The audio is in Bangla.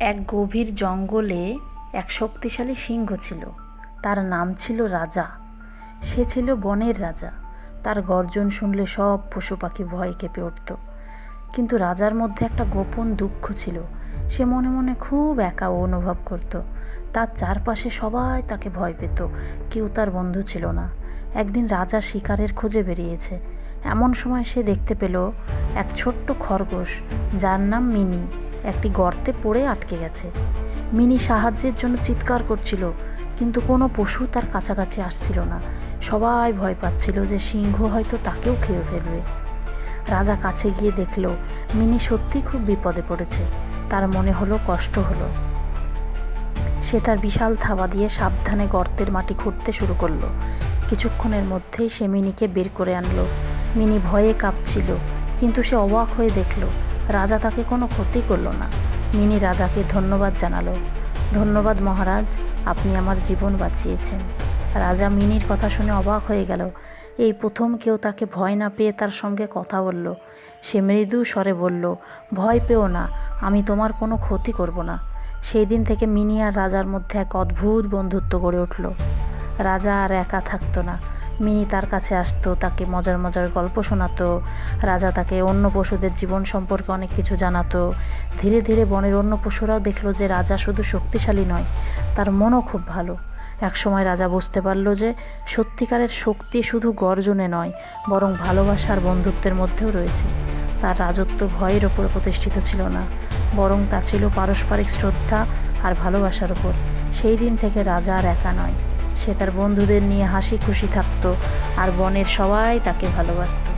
এক গভীর জঙ্গলে এক শক্তিশালী সিংহ ছিল। তার নাম ছিল রাজা। সে ছিল বনের রাজা। তার গর্জন শুনলে সব পশু পাখি ভয়ে কেঁপে উঠত। কিন্তু রাজার মধ্যে একটা গোপন দুঃখ ছিল। সে মনে মনে খুব একা অনুভব করত। তার চারপাশে সবাই তাকে ভয় পেত, কেউ তার বন্ধু ছিল না। একদিন রাজা শিকারের খোঁজে বেরিয়েছে। এমন সময় সে দেখতে পেল এক ছোট্ট খরগোশ, যার নাম মিনি, একটি গর্তে পড়ে আটকে গেছে। মিনি সাহায্যের জন্য চিৎকার করছিল, কিন্তু কোনো পশু তার কাছাকাছি আসছিল না। সবাই ভয় পাচ্ছিল যে সিংহ হয়তো তাকেও খেয়ে ফেলবে। রাজা কাছে গিয়ে দেখল মিনি সত্যি খুব বিপদে পড়েছে। তার মনে হলো কষ্ট হলো। সে তার বিশাল থাবা দিয়ে সাবধানে গর্তের মাটি খুঁড়তে শুরু করলো। কিছুক্ষণের মধ্যেই সে মিনিকে বের করে আনলো। মিনি ভয়ে কাঁপছিল, কিন্তু সে অবাক হয়ে দেখল রাজা তাকে কোনো ক্ষতি করলো না। মিনি রাজাকে ধন্যবাদ জানালো। ধন্যবাদ মহারাজ, আপনি আমার জীবন বাঁচিয়েছেন। রাজা মিনির কথা শুনে অবাক হয়ে গেল। এই প্রথম কেউ তাকে ভয় না পেয়ে তার সঙ্গে কথা বলল। সে মৃদু স্বরে বলল, ভয় পেও না, আমি তোমার কোনো ক্ষতি করব না। সেই দিন থেকে মিনি আর রাজার মধ্যে এক অদ্ভুত বন্ধুত্ব গড়ে উঠল। রাজা আর একা থাকতো না। মিনি তার কাছে আসতো, তাকে মজার মজার গল্প শোনাতো। রাজা তাকে অন্য পশুদের জীবন সম্পর্কে অনেক কিছু জানাতো। ধীরে ধীরে বনের অন্য পশুরাও দেখলো যে রাজা শুধু শক্তিশালী নয়, তার মনও খুব ভালো। একসময় রাজা বুঝতে পারল যে সত্যিকারের শক্তি শুধু গর্জনে নয়, বরং ভালোবাসা আর বন্ধুত্বের মধ্যেও রয়েছে। তার রাজত্ব ভয়ের ওপর প্রতিষ্ঠিত ছিল না, বরং তা ছিল পারস্পরিক শ্রদ্ধা আর ভালোবাসার ওপর। সেই দিন থেকে রাজা আর একা নয়, সে তার বন্ধুদের নিয়ে হাসি খুশি থাকতো, আর বনের সবাই তাকে ভালোবাসত।